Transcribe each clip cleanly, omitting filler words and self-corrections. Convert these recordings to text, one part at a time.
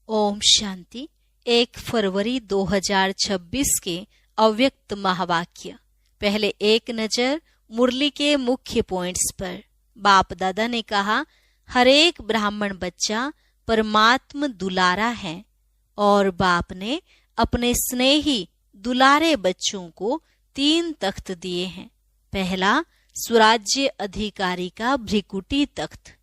ओम शांति। 1 फरवरी 2026 के अव्यक्त महावाक्य। पहले एक नजर मुरली के मुख्य पॉइंट्स पर। बाप दादा ने कहा, हर एक ब्राह्मण बच्चा परमात्म दुलारा है और बाप ने अपने स्नेही दुलारे बच्चों को 3 तख्त दिए हैं। पहला स्वराज्य अधिकारी का भ्रिकुटी तख्त,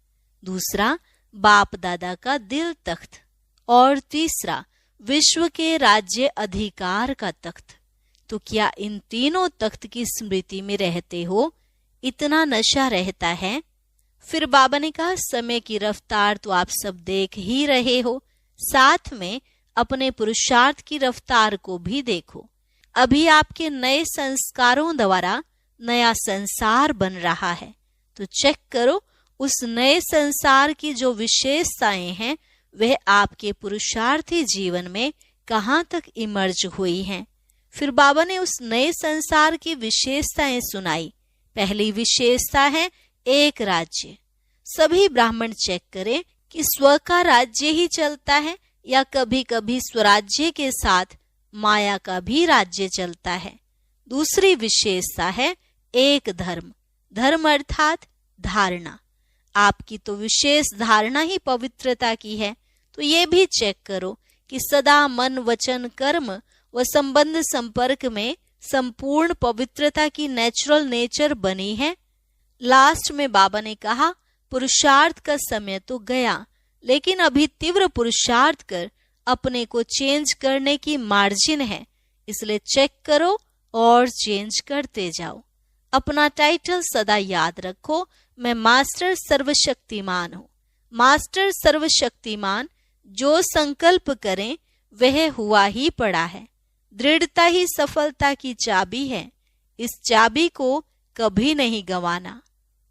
दूसरा बाप दादा का दिल तख्त और तीसरा विश्व के राज्य अधिकार का तख्त। तो क्या इन तीनों तख्त की स्मृति में रहते हो? इतना नशा रहता है? फिर बाबा ने कहा, समय की रफ्तार तो आप सब देख ही रहे हो, साथ में अपने पुरुषार्थ की रफ्तार को भी देखो। अभी आपके नए संस्कारों द्वारा नया संसार बन रहा है, तो चेक करो उस नए संसार की जो विशेषताएं हैं वह आपके पुरुषार्थी जीवन में कहाँ तक इमर्ज हुई हैं। फिर बाबा ने उस नए संसार की विशेषताएं सुनाई। पहली विशेषता है एक राज्य। सभी ब्राह्मण चेक करें कि स्व का राज्य ही चलता है या कभी कभी स्वराज्य के साथ माया का भी राज्य चलता है। दूसरी विशेषता है एक धर्म। धर्म अर्थात धारणा। आपकी तो विशेष धारणा ही पवित्रता की है, तो ये भी चेक करो कि सदा मन वचन कर्म व संबंध संपर्क में संपूर्ण पवित्रता की नेचुरल नेचर बनी है। लास्ट में बाबा ने कहा, पुरुषार्थ का समय तो गया, लेकिन अभी तीव्र पुरुषार्थ कर अपने को चेंज करने की मार्जिन है, इसलिए चेक करो और चेंज करते जाओ। अपना टाइटल सदा याद रखो, मैं मास्टर सर्वशक्तिमान हूँ। मास्टर सर्वशक्तिमान जो संकल्प करें वह हुआ ही पड़ा है। दृढ़ता ही सफलता की चाबी है, इस चाबी को कभी नहीं गंवाना।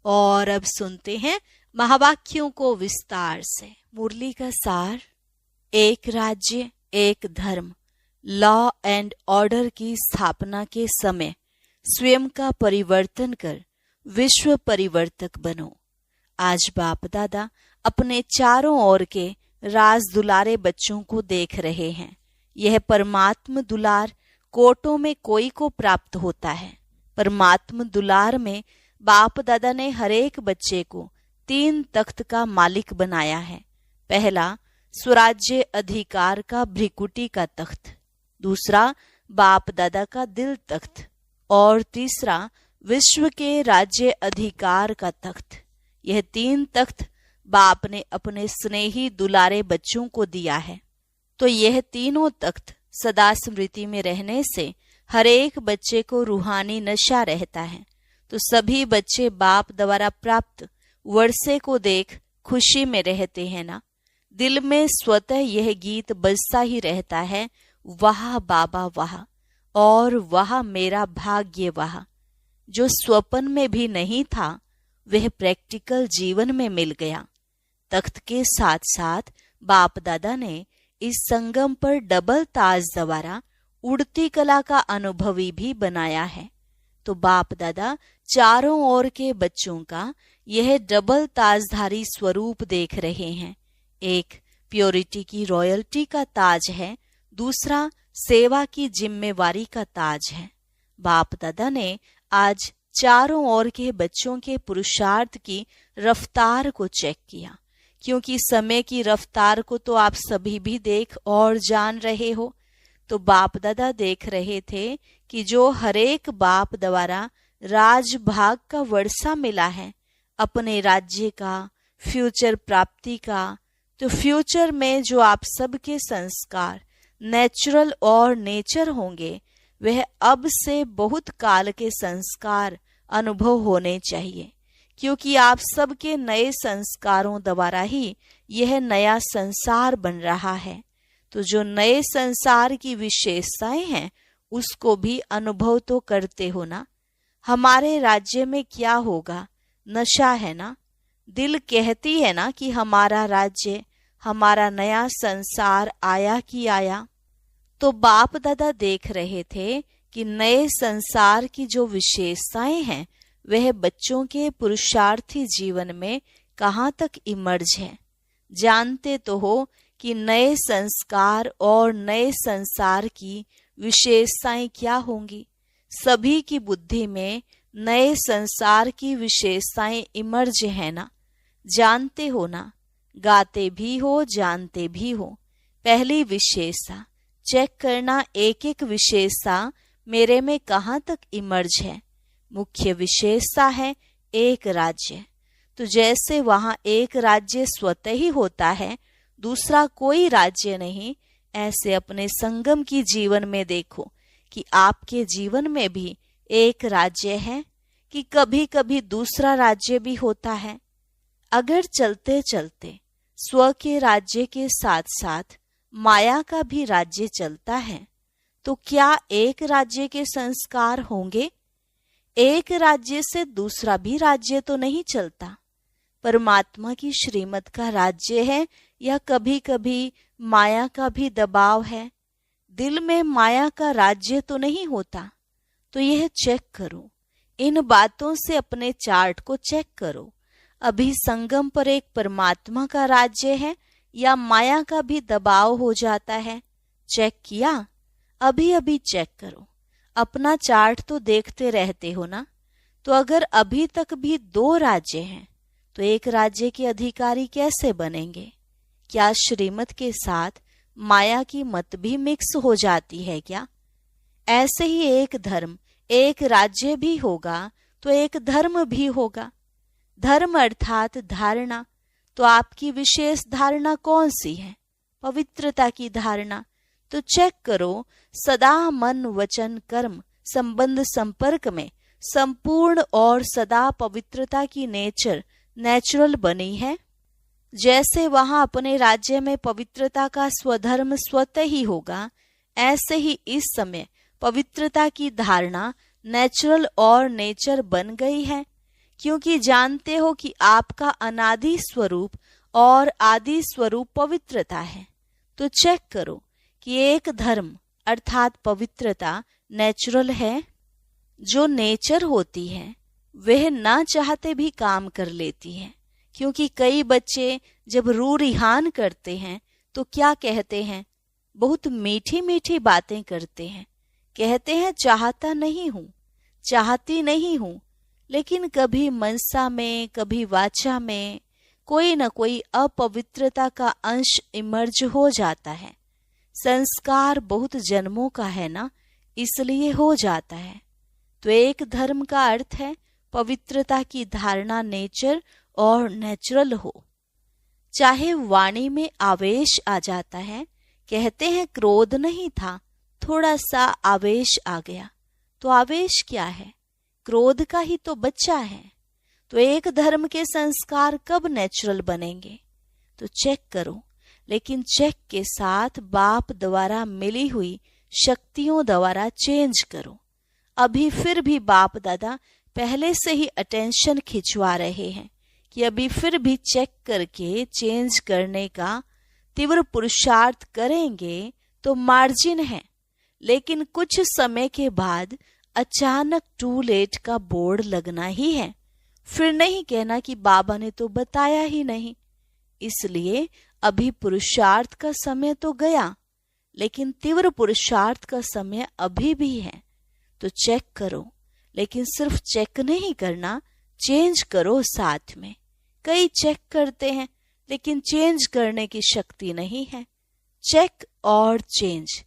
और अब सुनते हैं महावाक्यों को विस्तार से। मुरली का सार। एक राज्य एक धर्म, लॉ एंड ऑर्डर की स्थापना के समय स्वयं का परिवर्तन कर विश्व परिवर्तक बनो। आज बाप दादा अपने चारों ओर के राज दुलारे बच्चों को देख रहे हैं। यह परमात्म दुलार कोटों में कोई को प्राप्त होता है। परमात्म दुलार में बाप दादा ने हर एक बच्चे को 3 तख्त का मालिक बनाया है। पहला स्वराज्य अधिकार का भ्रिकुटी का तख्त, दूसरा बाप दादा का दिल तख्त और तीसरा विश्व के राज्य अधिकार का तख्त। यह 3 तख्त बाप ने अपने स्नेही दुलारे बच्चों को दिया है। तो यह तीनों तख्त सदा स्मृति में रहने से हर एक बच्चे को रूहानी नशा रहता है। तो सभी बच्चे बाप द्वारा प्राप्त वर्षे को देख खुशी में रहते हैं ना। दिल में स्वतः यह गीत बजता ही रहता है, वाह बाबा वाह, और वाह मेरा भाग्य वाह। जो स्वप्न में भी नहीं था वह प्रैक्टिकल जीवन में मिल गया। तख्त के साथ साथ बाप दादा ने इस संगम पर डबल ताज द्वारा उड़ती कला का अनुभवी भी बनाया है। तो बाप दादा चारों ओर के बच्चों का यह डबल ताजधारी स्वरूप देख रहे हैं। एक प्योरिटी की रॉयल्टी का ताज है, दूसरा सेवा की जिम्मेवारी का ताज है। बाप दादा ने आज चारों ओर के बच्चों के पुरुषार्थ की रफ्तार को चेक किया, क्योंकि समय की रफ्तार को तो आप सभी भी देख और जान रहे हो। तो बाप दादा देख रहे थे कि जो हरेक बाप द्वारा राजभाग का वर्षा मिला है अपने राज्य का, फ्यूचर प्राप्ति का, तो फ्यूचर में जो आप सबके संस्कार नेचुरल और नेचर होंगे वह अब से बहुत काल के संस्कार अनुभव होने चाहिए, क्योंकि आप सबके नए संस्कारों द्वारा ही यह नया संसार बन रहा है। तो जो नए संसार की विशेषताएं हैं उसको भी अनुभव तो करते हो ना। हमारे राज्य में क्या होगा? नशा है ना। दिल कहती है ना कि हमारा राज्य, हमारा नया संसार आया कि आया। तो बाप दादा देख रहे थे कि नए संसार की जो विशेषताएं हैं वह बच्चों के पुरुषार्थी जीवन में कहाँ तक इमर्ज है। जानते तो हो कि कि नए संस्कार और नए संसार की विशेषताएं क्या होंगी। सभी की बुद्धि में नए संसार की विशेषताएं इमर्ज है ना, जानते हो ना, गाते भी हो जानते भी हो। पहली विशेषता चेक करना, एक एक विशेषता मेरे में कहाँ तक इमर्ज है। मुख्य विशेषता है एक राज्य। तो जैसे वहाँ एक राज्य स्वतः ही होता है, दूसरा कोई राज्य नहीं, ऐसे अपने संगम की जीवन में देखो कि आपके जीवन में भी एक राज्य है कि कभी कभी दूसरा राज्य भी होता है। अगर चलते चलते स्व के राज्य के साथ साथ माया का भी राज्य चलता है, तो क्या एक राज्य के संस्कार होंगे? एक राज्य से दूसरा भी राज्य तो नहीं चलता। परमात्मा की श्रीमत का राज्य है या कभी कभी माया का भी दबाव है? दिल में माया का राज्य तो नहीं होता। तो यह चेक करो, इन बातों से अपने चार्ट को चेक करो। अभी संगम पर एक परमात्मा का राज्य है या माया का भी दबाव हो जाता है? चेक किया? अभी अभी चेक करो। अपना चार्ट तो देखते रहते हो ना। तो अगर अभी तक भी दो राज्य हैं, तो एक राज्य के अधिकारी कैसे बनेंगे? क्या श्रीमत के साथ माया की मत भी मिक्स हो जाती है क्या? ऐसे ही एक धर्म, एक राज्य भी होगा तो एक धर्म भी होगा। धर्म अर्थात धारणा। तो आपकी विशेष धारणा कौन सी है? पवित्रता की धारणा। तो चेक करो, सदा मन वचन कर्म संबंध संपर्क में संपूर्ण और सदा पवित्रता की नेचुरल बनी है। जैसे वहां अपने राज्य में पवित्रता का स्वधर्म स्वतः ही होगा, ऐसे ही इस समय पवित्रता की धारणा नेचुरल और नेचर बन गई है, क्योंकि जानते हो कि आपका अनादि स्वरूप और आदि स्वरूप पवित्रता है। तो चेक करो कि एक धर्म अर्थात पवित्रता नेचुरल है। जो नेचर होती है वह ना चाहते भी काम कर लेती है, क्योंकि कई बच्चे जब रू रिहान करते हैं तो क्या कहते हैं? बहुत मीठी मीठी बातें करते हैं। कहते हैं चाहता नहीं हूँ, चाहती नहीं हूँ, लेकिन कभी मनसा में कभी वाचा में कोई न कोई अपवित्रता का अंश इमर्ज हो जाता है। संस्कार बहुत जन्मों का है ना, इसलिए हो जाता है। तो एक धर्म का अर्थ है पवित्रता की धारणा नेचर और नेचुरल हो। चाहे वाणी में आवेश आ जाता है, कहते हैं क्रोध नहीं था, थोड़ा सा आवेश आ गया, तो आवेश क्या है? क्रोध का ही तो बच्चा है। तो एक धर्म के संस्कार कब नेचुरल बनेंगे? तो चेक करो, लेकिन चेक के साथ बाप द्वारा मिली हुई शक्तियों द्वारा चेंज करो। अभी फिर भी बाप दादा पहले से ही अटेंशन खिंचवा रहे हैं कि अभी फिर भी चेक करके चेंज करने का तीव्र पुरुषार्थ करेंगे तो मार्जिन है, लेकिन कुछ समय के बाद अचानक टू लेट का बोर्ड लगना ही है। फिर नहीं कहना कि बाबा ने तो बताया ही नहीं। इसलिए अभी पुरुषार्थ का समय तो गया, लेकिन तीव्र पुरुषार्थ का समय अभी भी है। तो चेक करो, लेकिन सिर्फ चेक नहीं करना, चेंज करो साथ में। कई चेक करते हैं लेकिन चेंज करने की शक्ति नहीं है। चेक और चेंज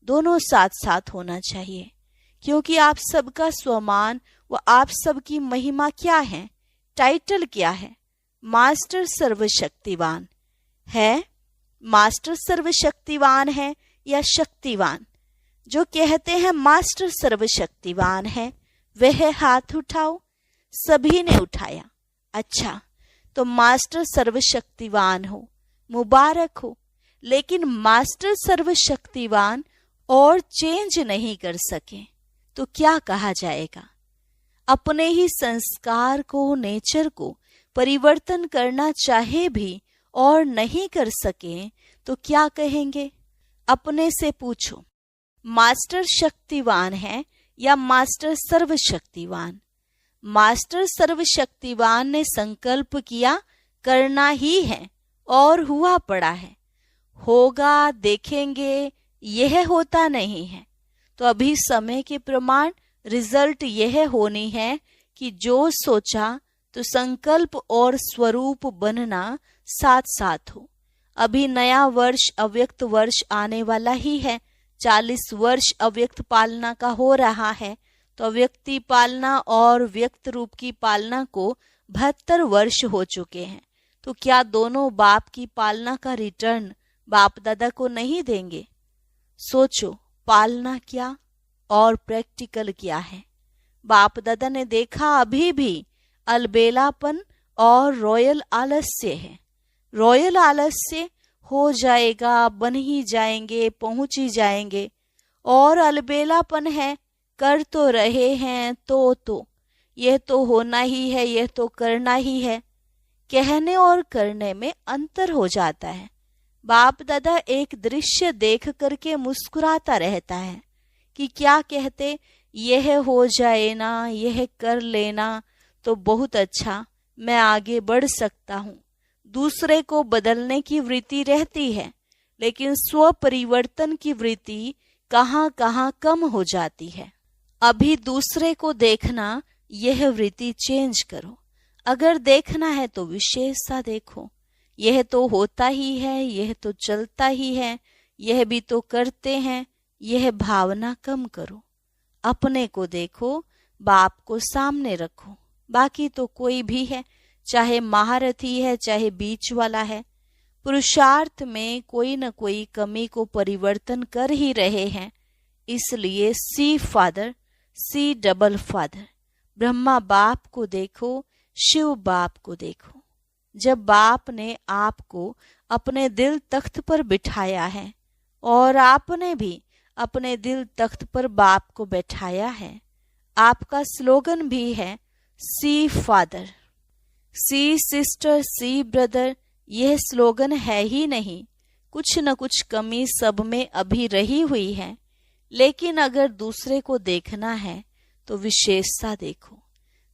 दोनों साथ साथ होना चाहिए, क्योंकि आप सबका स्वमान व आप सबकी महिमा क्या है? टाइटल क्या है? मास्टर सर्वशक्तिवान है। मास्टर सर्वशक्तिवान है या शक्तिवान? जो कहते हैं मास्टर सर्वशक्तिवान है वह हाथ उठाओ। सभी ने उठाया। अच्छा, तो मास्टर सर्वशक्तिवान हो, मुबारक हो। लेकिन मास्टर सर्वशक्तिवान और चेंज नहीं कर सके तो क्या कहा जाएगा? अपने ही संस्कार को, नेचर को परिवर्तन करना चाहे भी और नहीं कर सके तो क्या कहेंगे? अपने से पूछो, मास्टर शक्तिवान है या मास्टर सर्वशक्तिवान? मास्टर सर्वशक्तिवान ने संकल्प किया करना ही है और हुआ पड़ा है। होगा, देखेंगे, यह होता नहीं है। तो अभी समय के प्रमाण रिजल्ट यह होनी है कि जो सोचा तो संकल्प और स्वरूप बनना साथ साथ हो। अभी नया वर्ष अव्यक्त वर्ष आने वाला ही है। 40 वर्ष अव्यक्त पालना का हो रहा है, तो अव्यक्ति पालना और व्यक्त रूप की पालना को 72 वर्ष हो चुके हैं। तो क्या दोनों बाप की पालना का रिटर्न बाप दादा को नहीं देंगे? सोचो, पालना क्या और प्रैक्टिकल क्या है। बाप दादा ने देखा अभी भी अलबेलापन और रॉयल आलस्य है। रॉयल आलस्य हो जाएगा, बन ही जाएंगे, पहुंच ही जाएंगे, और अलबेलापन है, कर तो रहे हैं तो यह तो होना ही है, यह तो करना ही है। कहने और करने में अंतर हो जाता है। बाप दादा एक दृश्य देख करके मुस्कुराता रहता है कि क्या कहते, यह हो जाए ना, यह कर लेना तो बहुत अच्छा, मैं आगे बढ़ सकता हूँ। दूसरे को बदलने की वृत्ति रहती है, लेकिन स्व परिवर्तन की वृत्ति कहाँ कहाँ कम हो जाती है। अभी दूसरे को देखना, यह वृत्ति चेंज करो। अगर देखना है तो विशेषता देखो। यह तो होता ही है, यह तो चलता ही है, यह भी तो करते हैं, यह भावना कम करो। अपने को देखो, बाप को सामने रखो। बाकी तो कोई भी है, चाहे महारथी है, चाहे बीच वाला है, पुरुषार्थ में कोई न कोई कमी को परिवर्तन कर ही रहे हैं। इसलिए see father, see double father, Brahma बाप को देखो, शिव बाप को देखो। जब बाप ने आपको अपने दिल तख्त पर बिठाया है और आपने भी अपने दिल तख्त पर बाप को बैठाया है, आपका स्लोगन भी है सी फादर, सी सिस्टर, सी ब्रदर। यह स्लोगन है ही नहीं, कुछ न कुछ कमी सब में अभी रही हुई है। लेकिन अगर दूसरे को देखना है तो विशेषता देखो।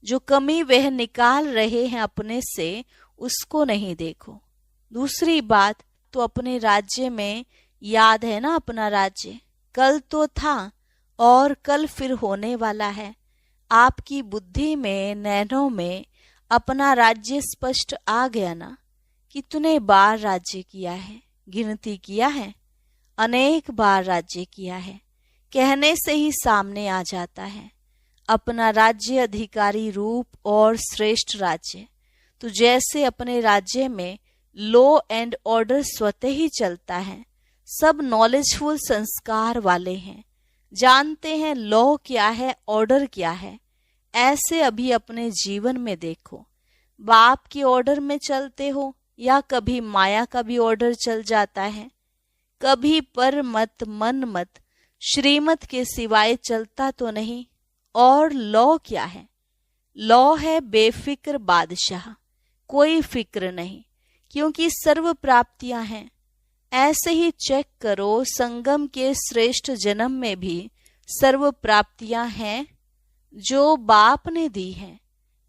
जो कमी वह निकाल रहे हैं अपने से, उसको नहीं देखो। दूसरी बात तो अपने राज्य में, याद है ना अपना राज्य, कल तो था और कल फिर होने वाला है। आपकी बुद्धि में, नैनों में अपना राज्य स्पष्ट आ गया ना। कितने बार राज्य किया है, गिनती किया है? अनेक बार राज्य किया है, कहने से ही सामने आ जाता है अपना राज्य, अधिकारी रूप और श्रेष्ठ राज्य। तो जैसे अपने राज्य में लॉ एंड ऑर्डर स्वतः ही चलता है, सब नॉलेजफुल संस्कार वाले हैं, जानते हैं लॉ क्या है, ऑर्डर क्या है। ऐसे अभी अपने जीवन में देखो, बाप के ऑर्डर में चलते हो या कभी माया का भी ऑर्डर चल जाता है। कभी पर मत, मन मत, श्रीमत के सिवाय चलता तो नहीं। और लॉ क्या है? लॉ है बेफिक्र बादशाह, कोई फिक्र नहीं, क्योंकि सर्व प्राप्तियां हैं। ऐसे ही चेक करो, संगम के श्रेष्ठ जन्म में भी सर्व प्राप्तियां हैं जो बाप ने दी हैं।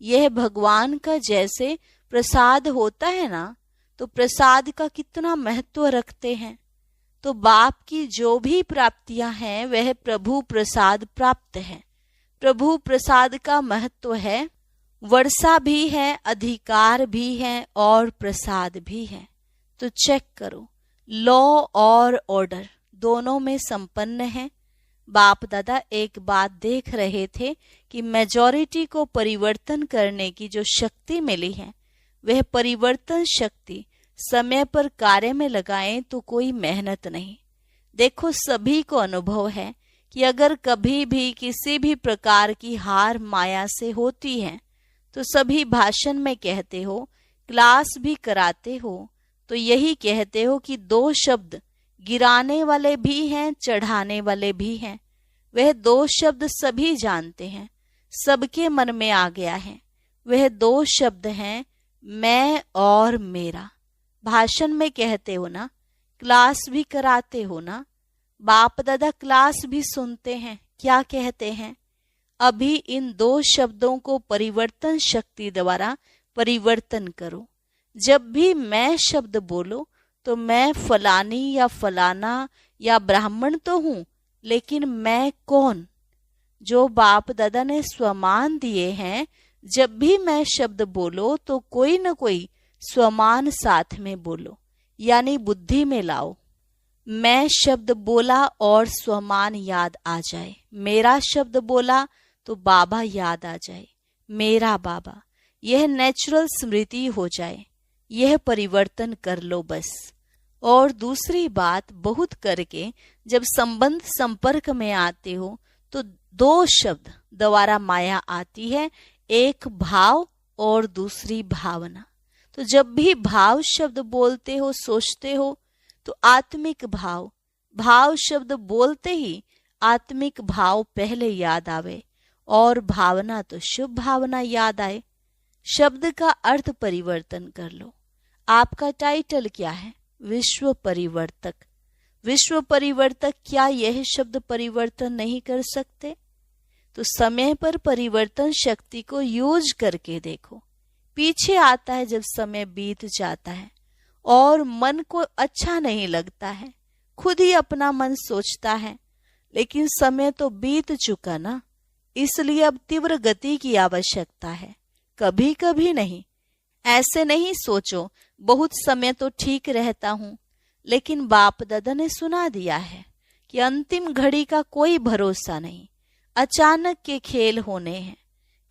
यह भगवान का जैसे प्रसाद होता है ना, तो प्रसाद का कितना महत्व रखते हैं। तो बाप की जो भी प्राप्तियां हैं वह प्रभु प्रसाद प्राप्त है। प्रभु प्रसाद का महत्व है, वर्षा भी है, अधिकार भी है और प्रसाद भी है। तो चेक करो, लॉ और ऑर्डर दोनों में संपन्न है। बाप दादा एक बात देख रहे थे कि मेजॉरिटी को परिवर्तन करने की जो शक्ति मिली है, वह परिवर्तन शक्ति समय पर कार्य में लगाएं तो कोई मेहनत नहीं। देखो, सभी को अनुभव है कि अगर कभी भी किसी भी प्रकार की हार माया से होती है तो सभी भाषण में कहते हो, क्लास भी कराते हो, तो यही कहते हो कि दो शब्द गिराने वाले भी हैं, चढ़ाने वाले भी हैं। वह दो शब्द सभी जानते हैं, सबके मन में आ गया है। वह दो शब्द हैं, मैं और मेरा। भाषण में कहते हो ना, क्लास भी कराते हो ना, बाप दादा क्लास भी सुनते हैं। क्या कहते हैं? अभी इन दो शब्दों को परिवर्तन शक्ति द्वारा परिवर्तन करो। जब भी मैं शब्द बोलो तो मैं फलानी या फलाना या ब्राह्मण तो हूँ, लेकिन मैं कौन? जो बाप दादा ने स्वमान दिए हैं, जब भी मैं शब्द बोलो तो कोई न कोई स्वमान साथ में बोलो, यानी बुद्धि में लाओ। मैं शब्द बोला और स्वमान याद आ जाए, मेरा शब्द बोला तो बाबा याद आ जाए, मेरा बाबा। यह नेचुरल स्मृति हो जाए, यह परिवर्तन कर लो बस। और दूसरी बात, बहुत करके जब संबंध संपर्क में आते हो तो दो शब्द द्वारा माया आती है, एक भाव और दूसरी भावना। तो जब भी भाव शब्द बोलते हो, सोचते हो, तो आत्मिक भाव, भाव शब्द बोलते ही आत्मिक भाव पहले याद आवे और भावना तो शुभ भावना याद आए। शब्द का अर्थ परिवर्तन कर लो। आपका टाइटल क्या है? विश्व परिवर्तक। विश्व परिवर्तक, क्या यह शब्द परिवर्तन नहीं कर सकते? तो समय पर परिवर्तन शक्ति को यूज करके देखो। पीछे आता है जब समय बीत जाता है और मन को अच्छा नहीं लगता है, खुद ही अपना मन सोचता है, लेकिन समय तो बीत चुका ना, इसलिए अब तीव्र गति की आवश्यकता है, कभी कभी नहीं। ऐसे नहीं सोचो बहुत समय तो ठीक रहता हूँ, लेकिन बाप दादा ने सुना दिया है कि अंतिम घड़ी का कोई भरोसा नहीं, अचानक के खेल होने हैं।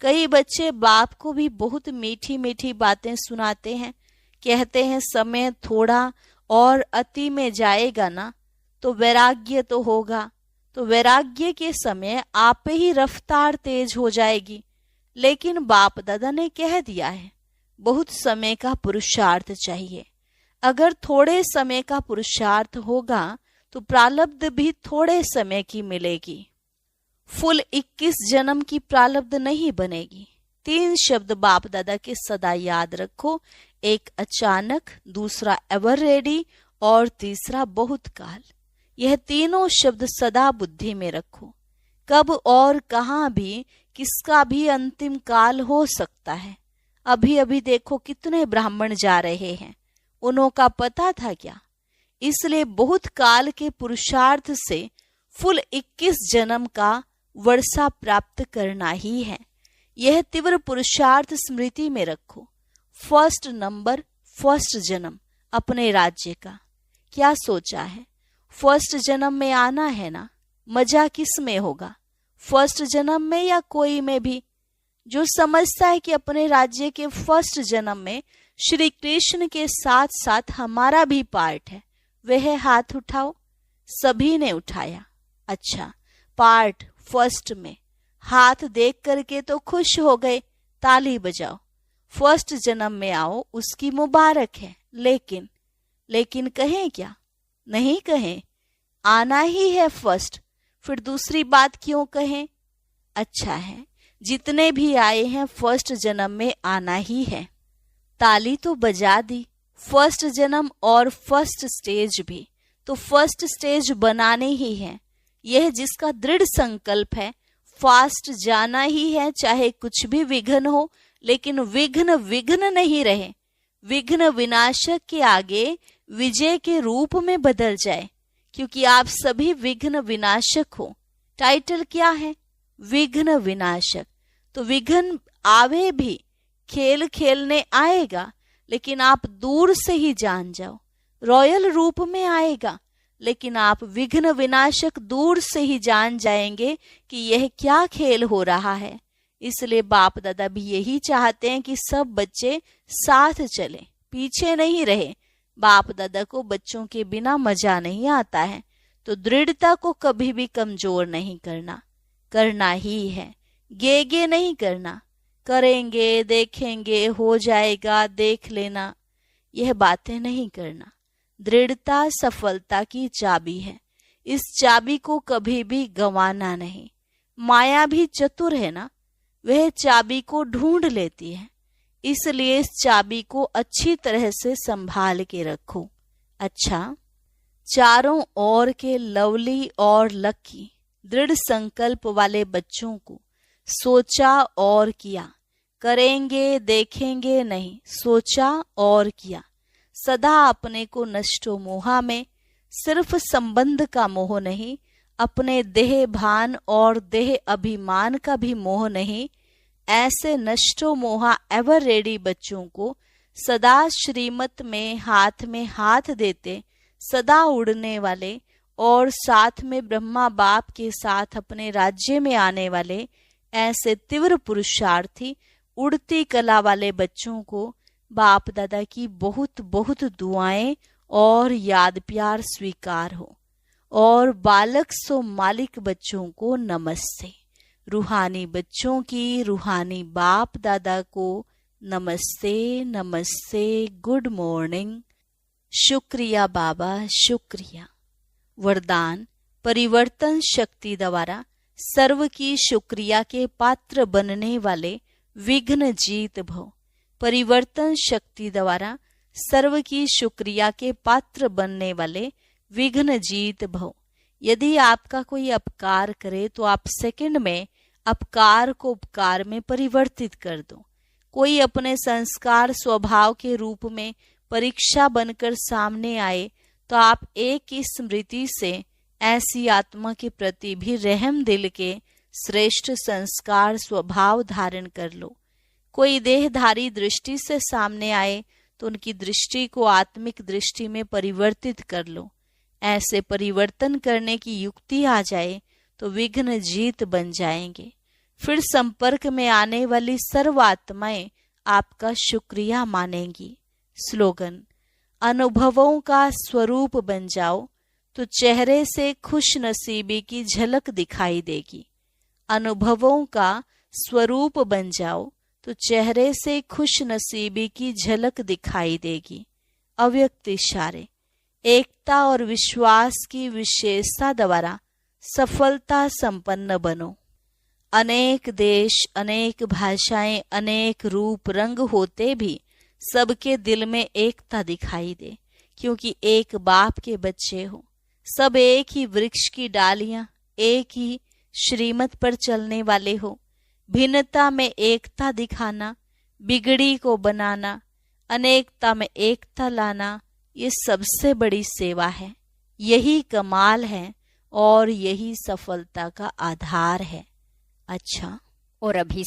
कई बच्चे बाप को भी बहुत मीठी मीठी बातें सुनाते हैं, कहते हैं समय थोड़ा और अति में जाएगा ना तो वैराग्य तो होगा, तो वैराग्य के समय आप ही रफ्तार तेज हो जाएगी। लेकिन बाप दादा ने कह दिया है बहुत समय का पुरुषार्थ चाहिए। अगर थोड़े समय का पुरुषार्थ होगा तो प्रारब्ध भी थोड़े समय की मिलेगी, फुल 21 जन्म की प्रारब्ध नहीं बनेगी। 3 शब्द बाप दादा के सदा याद रखो, एक अचानक, दूसरा एवर रेडी और तीसरा बहुत काल। यह तीनों शब्द सदा बुद्धि में रखो। कब और कहाँ भी किसका भी अंतिम काल हो सकता है। अभी अभी देखो कितने ब्राह्मण जा रहे हैं, उन्हों का पता था क्या? इसलिए बहुत काल के पुरुषार्थ से फुल 21 जन्म का वर्षा प्राप्त करना ही है। यह तीव्र पुरुषार्थ स्मृति में रखो। फर्स्ट नंबर, फर्स्ट जन्म अपने राज्य का। क्या सोचा है? फर्स्ट जन्म में आना है ना, मजा किस में होगा, फर्स्ट जन्म में या कोई में भी? जो समझता है कि अपने राज्य के फर्स्ट जन्म में श्री कृष्ण के साथ साथ हमारा भी पार्ट है, वह हाथ उठाओ। सभी ने उठाया। अच्छा, पार्ट फर्स्ट में, हाथ देख करके तो खुश हो गए, ताली बजाओ। फर्स्ट जन्म में आओ, उसकी मुबारक है। लेकिन कहें क्या? नहीं कहें, आना ही है फर्स्ट, फिर दूसरी बात क्यों कहें? अच्छा है, जितने भी आए हैं फर्स्ट जन्म में आना ही है। ताली तो बजा दी। फर्स्ट जन्म और फर्स्ट स्टेज भी, तो फर्स्ट स्टेज बनाने ही है। यह जिसका दृढ़ संकल्प है, फास्ट जाना ही है, चाहे कुछ भी विघ्न हो, लेकिन विघ्न नहीं रहे। विघ्न विनाशक के आगे विजय के रूप में बदल जाए, क्योंकि आप सभी विघ्न विनाशक हो। टाइटल क्या है? विघ्न विनाशक। तो विघ्न आवे भी, खेल खेलने आएगा, लेकिन आप दूर से ही जान जाओ। रॉयल रूप में आएगा, लेकिन आप विघ्न विनाशक दूर से ही जान जाएंगे कि यह क्या खेल हो रहा है। इसलिए बाप दादा भी यही चाहते हैं कि सब बच्चे साथ चलें, पीछे नहीं रहे। बाप दादा को बच्चों के बिना मजा नहीं आता है, तो दृढ़ता को कभी भी कमजोर नहीं करना ही है। गे नहीं करना, करेंगे, देखेंगे, हो जाएगा, देख लेना, यह बातें नहीं करना। दृढ़ता सफलता की चाबी है, इस चाबी को कभी भी गंवाना नहीं। माया भी चतुर है ना, वह चाबी को ढूंढ लेती है, इसलिए इस चाबी को अच्छी तरह से संभाल के रखो। अच्छा, चारों ओर के लवली और लकी दृढ़ संकल्प वाले बच्चों को सोचा और किया, करेंगे देखेंगे नहीं, सोचा और किया। सदा अपने को नष्टो मोहा में, सिर्फ संबंध का मोह नहीं, अपने देह भान और देह अभिमान का भी मोह नहीं। ऐसे नष्टो मोहा एवर रेडी बच्चों को सदा श्रीमत में हाथ देते, सदा उड़ने वाले और साथ में ब्रह्मा बाप के साथ अपने राज्य में आने वाले ऐसे तीव्र पुरुषार्थी उड़ती कला वाले बच्चों को बाप दादा की बहुत बहुत दुआएं और याद प्यार स्वीकार हो। और बालक सो मालिक बच्चों को नमस्ते। रूहानी बच्चों की रूहानी बाप दादा को नमस्ते नमस्ते, गुड मॉर्निंग। शुक्रिया बाबा, शुक्रिया। वरदान, परिवर्तन शक्ति द्वारा सर्व की शुक्रिया के पात्र बनने वाले विघ्न जीत भव। परिवर्तन शक्ति द्वारा सर्व की शुक्रिया के पात्र बनने वाले विघ्न जीत भव। यदि आपका कोई अपकार करे तो आप सेकंड में अपकार को उपकार में परिवर्तित कर दो। कोई अपने संस्कार स्वभाव के रूप में परीक्षा बनकर सामने आए तो आप एक ही स्मृति से ऐसी आत्मा के प्रति भी रहम दिल के श्रेष्ठ संस्कार स्वभाव धारण कर लो। कोई देहधारी दृष्टि से सामने आए तो उनकी दृष्टि को आत्मिक दृष्टि में परिवर्तित कर लो। ऐसे परिवर्तन करने की युक्ति आ जाए तो विघ्न जीत बन जाएंगे। फिर संपर्क में आने वाली सर्व आत्माएं आपका शुक्रिया मानेंगी। स्लोगन, अनुभवों का स्वरूप बन जाओ तो चेहरे से खुश नसीबी की झलक दिखाई देगी। अनुभवों का स्वरूप बन जाओ तो चेहरे से खुश नसीबी की झलक दिखाई देगी। अव्यक्त इशारे, एकता और विश्वास की विशेषता द्वारा सफलता संपन्न बनो। अनेक देश, अनेक भाषाएं, अनेक रूप रंग होते भी सबके दिल में एकता दिखाई दे, क्योंकि एक बाप के बच्चे हो। सब एक ही वृक्ष की डालियां, एक ही श्रीमत पर चलने वाले हो। भिन्नता में एकता दिखाना, बिगड़ी को बनाना, अनेकता में एकता लाना, ये सबसे बड़ी सेवा है। यही कमाल है और यही सफलता का आधार है। अच्छा, और अभी